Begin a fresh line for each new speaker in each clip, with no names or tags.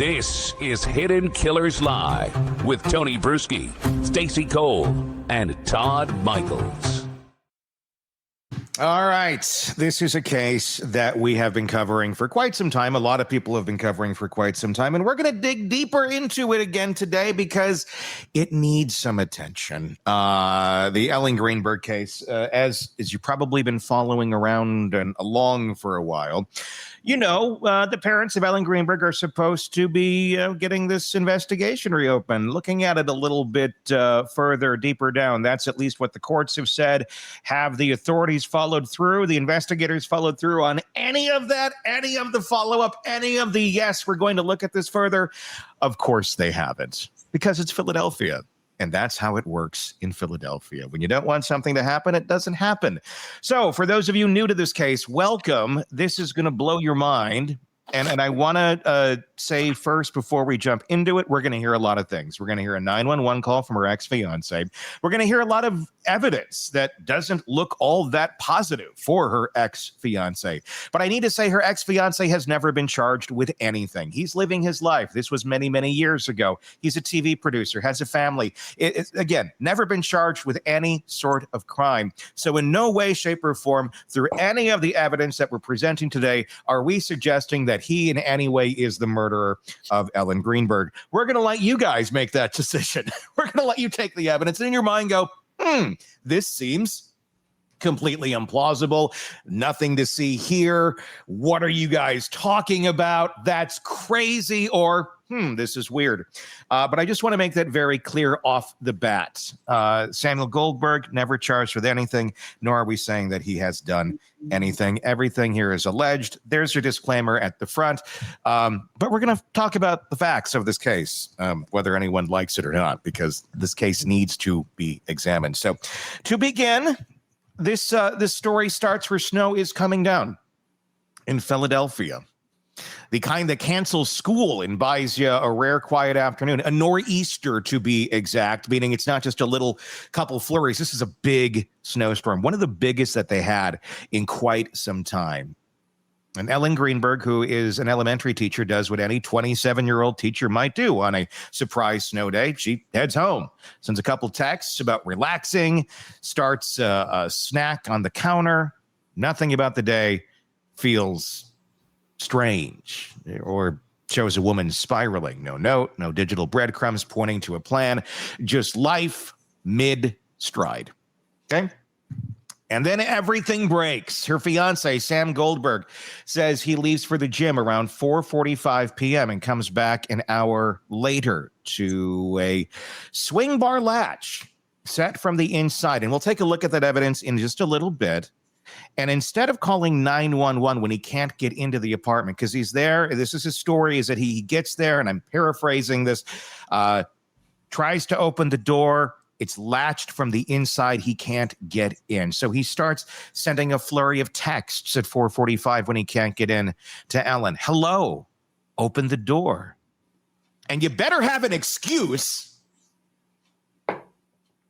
This is Hidden Killers Live with Tony Brueski, Stacey Cole, and Todd Michaels.
All right. This is a case that we have been covering for quite some time. A lot of people have been covering for quite some time, and we're going to dig deeper into it again today because it needs some attention. The Ellen Greenberg case, as you've probably been following around and along for a while, you know, the parents of Ellen Greenberg are supposed to be getting this investigation reopened, looking at it a little bit further, deeper down. That's at least what the courts have said. Have the authorities followed through? The investigators followed through on any of that, any of the follow-up, any of the, yes, we're going to look at this further? Of course they haven't, because it's Philadelphia. And that's how it works in Philadelphia. When you don't want something to happen, it doesn't happen. So for those of you new to this case, welcome. This is going to blow your mind. And I want to say first, before we jump into it, we're going to hear a lot of things. We're going to hear a 911 call from her ex-fiancé. We're going to hear a lot of evidence that doesn't look all that positive for her ex-fiancé. But I need to say her ex-fiancé has never been charged with anything. He's living his life. This was many, many years ago. He's a TV producer, has a family. Again, never been charged with any sort of crime. So in no way, shape, or form, through any of the evidence that we're presenting today, are we suggesting that he in any way is the murderer of Ellen Greenberg. We're going to let you guys make that decision. We're going to let you take the evidence and in your mind go, this seems completely implausible. Nothing to see here. What are you guys talking about? That's crazy. Or, this is weird. But I just want to make that very clear off the bat. Samuel Goldberg never charged with anything, nor are we saying that he has done anything. Everything here is alleged. There's your disclaimer at the front. But we're going to talk about the facts of this case, whether anyone likes it or not, because this case needs to be examined. So to begin, this story starts where snow is coming down in Philadelphia. The kind that cancels school and buys you a rare quiet afternoon, a nor'easter to be exact, meaning it's not just a little couple flurries. This is a big snowstorm, one of the biggest that they had in quite some time. And Ellen Greenberg, who is an elementary teacher, does what any 27-year-old teacher might do on a surprise snow day. She heads home, sends a couple texts about relaxing, starts a snack on the counter. Nothing about the day feels strange or shows a woman spiraling. No note, no digital breadcrumbs pointing to a plan, just life mid-stride. Okay? And then everything breaks. Her fiancé, Sam Goldberg, says he leaves for the gym around 4:45 p.m. and comes back an hour later to a swing bar latch set from the inside. And we'll take a look at that evidence in just a little bit. And instead of calling 911 when he can't get into the apartment, because he's there, this is his story, is that he gets there, and I'm paraphrasing this, tries to open the door. It's latched from the inside. He can't get in. So he starts sending a flurry of texts at 4:45 when he can't get in to Ellen. Hello, open the door. And you better have an excuse.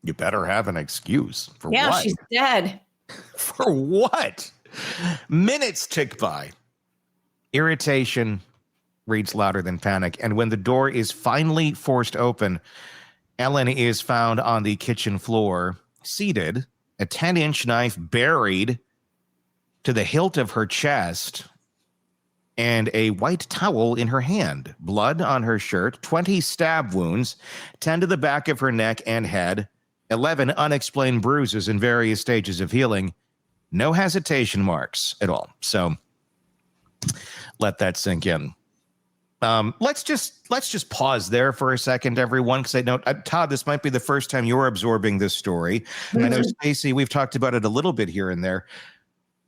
You better have an excuse. For what?
Yeah, she's dead.
For what? Minutes tick by. Irritation reads louder than panic. And when the door is finally forced open, Ellen is found on the kitchen floor, seated, a 10-inch knife buried to the hilt of her chest, and a white towel in her hand. Blood on her shirt, 20 stab wounds, 10 to the back of her neck and head, 11 unexplained bruises in various stages of healing. No hesitation marks at all. So let that sink in. Let's just pause there for a second, everyone, because I know, Todd, this might be the first time you're absorbing this story. Mm-hmm. I know, Stacey, we've talked about it a little bit here and there.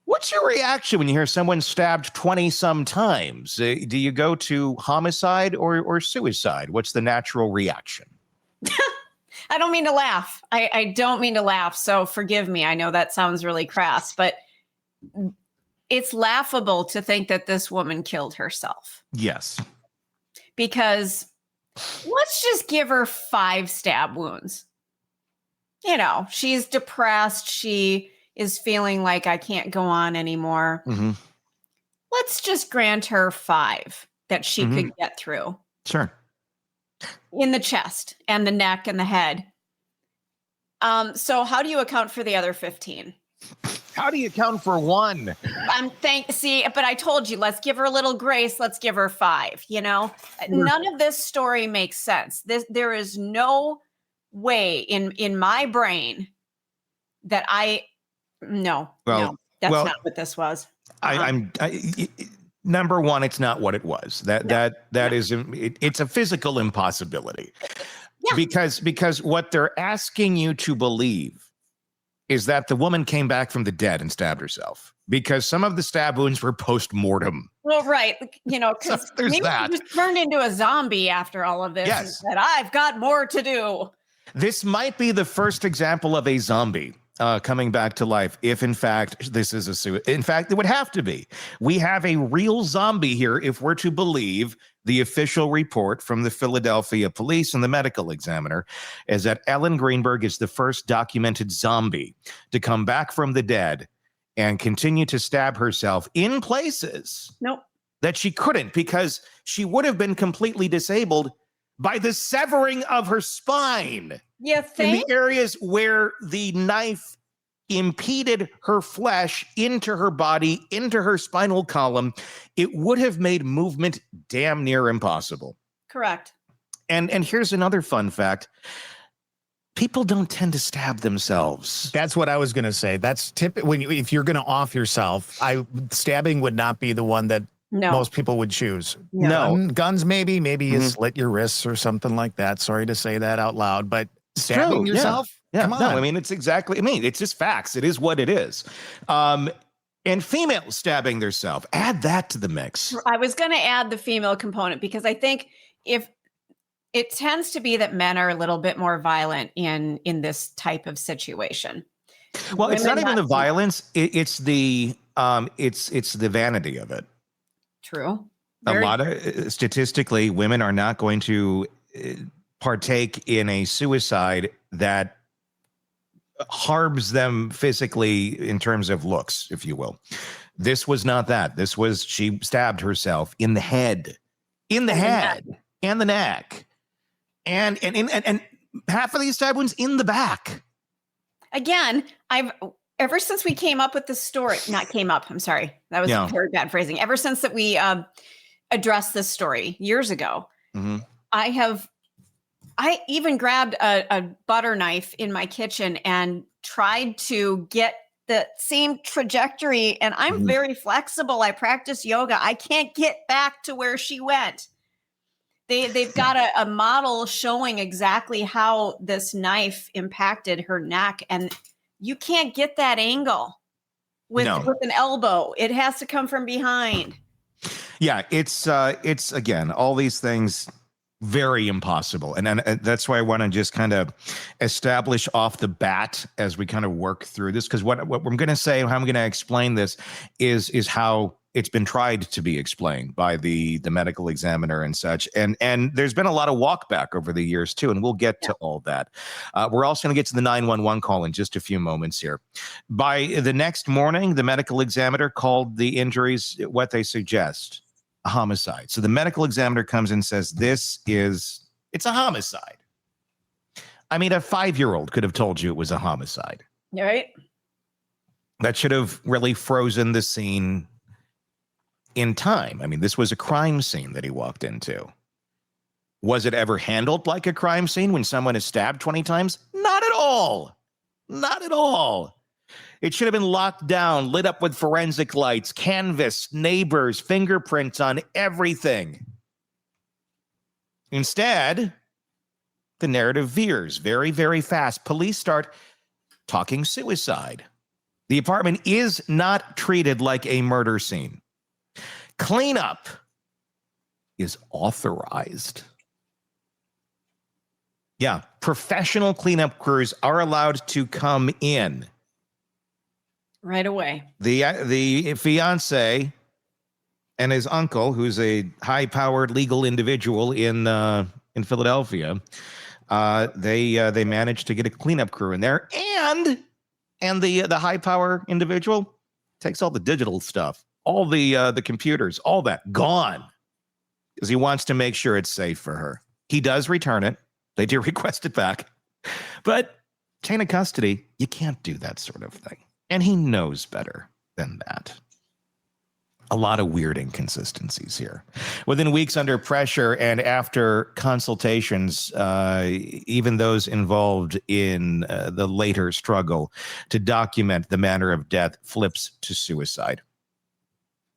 What's your reaction when you hear someone stabbed 20-some times? Do you go to homicide or suicide? What's the natural reaction?
I don't mean to laugh. I don't mean to laugh, so forgive me. I know that sounds really crass, but it's laughable to think that this woman killed herself.
Yes.
Because let's just give her 5 stab wounds. You know, she's depressed. She is feeling like I can't go on anymore. Mm-hmm. Let's just grant her 5 that she could get through.
Sure.
In the chest and the neck and the head. So how do you account for the other 15?
How do you account for one?
But I told you, let's give her a little grace. Let's give her 5, None of this story makes sense. There is no way in my brain that no, that's not what this was.
Number one, it's not what it was. It's a physical impossibility. Yeah. Because what they're asking you to believe is that the woman came back from the dead and stabbed herself, because some of the stab wounds were post-mortem.
Well, right. Because maybe she was turned into a zombie after all of this.
Yes.
And said, I've got more to do.
This might be the first example of a zombie coming back to life, if in fact this is a suicide. In fact, it would have to be. We have a real zombie here, if we're to believe the official report from the Philadelphia police and the medical examiner, is that Ellen Greenberg is the first documented zombie to come back from the dead and continue to stab herself in places that she couldn't, because she would have been completely disabled by the severing of her spine.
You think?
In the areas where the knife impeded her flesh into her body, into her spinal column, it would have made movement damn near impossible.
Correct.
And here's another fun fact. People don't tend to stab themselves.
That's what I was going to say. That's if you're going to off yourself, stabbing would not be the one that most people would choose.
No.
Guns, maybe you slit your wrists or something like that. Sorry to say that out loud, but stabbing yourself?
Yeah.
Come on.
No, it's just facts. It is what it is. And females stabbing themselves. Add that to the mix.
I was going to add the female component, because I think if it tends to be that men are a little bit more violent in this type of situation.
Well, it's not even the violence. It's the vanity of it.
True.
Statistically, women are not going to partake in a suicide that harms them physically in terms of looks, if you will. This was not that. This was, she stabbed herself in the head, and the neck, and half of these stab wounds in the back.
Again, ever since we came up with this story, I'm sorry. That was very bad phrasing. Ever since that we addressed this story years ago, I even grabbed a butter knife in my kitchen and tried to get the same trajectory. And I'm very flexible. I practice yoga. I can't get back to where she went. They've got a model showing exactly how this knife impacted her neck. And you can't get that angle with an elbow. It has to come from behind.
Yeah, it's again, all these things very impossible. And that's why I want to just kind of establish off the bat as we kind of work through this, because what I'm going to say, how I'm going to explain this is how it's been tried to be explained by the medical examiner and such. And there's been a lot of walk back over the years too, and we'll get to all that. We're also going to get to the 911 call in just a few moments here. By the next morning, the medical examiner called the injuries what they suggest: a homicide. So the medical examiner comes and says, it's a homicide. I mean, a 5-year-old could have told you it was a homicide.
Right.
That should have really frozen the scene in time. I mean, this was a crime scene that he walked into. Was it ever handled like a crime scene when someone is stabbed 20 times? Not at all. Not at all. It should have been locked down, lit up with forensic lights, canvas, neighbors, fingerprints on everything. Instead, the narrative veers very, very fast. Police start talking suicide. The apartment is not treated like a murder scene. Cleanup is authorized. Yeah, professional cleanup crews are allowed to come in
right away.
The fiancé and his uncle, who's a high-powered legal individual in Philadelphia, they managed to get a cleanup crew in there, and the high-power individual takes all the digital stuff, all the computers, all that gone. because he wants to make sure it's safe for her. He does return it. They do request it back. But chain of custody, you can't do that sort of thing. And he knows better than that. A lot of weird inconsistencies here. Within weeks under pressure and after consultations, even those involved in the later struggle to document the manner of death flips to suicide.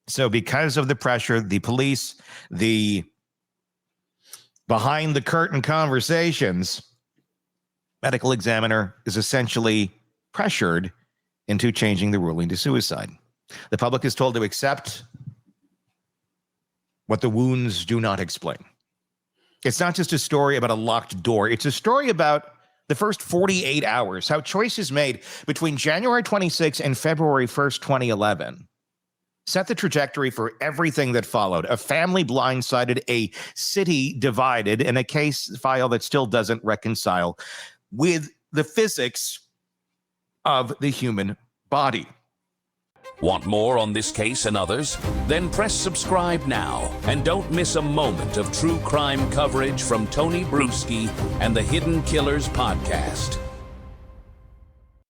So because of the pressure, the police, the behind the curtain conversations, medical examiner is essentially pressured into changing the ruling to suicide. The public is told to accept what the wounds do not explain. It's not just a story about a locked door. It's a story about the first 48 hours, how choices made between January 26 and February 1st, 2011 set the trajectory for everything that followed. A family blindsided, a city divided, and a case file that still doesn't reconcile with the physics of the human body.
Want more on this case and others? Then press subscribe now and don't miss a moment of true crime coverage from Tony Brueski and the Hidden Killers podcast.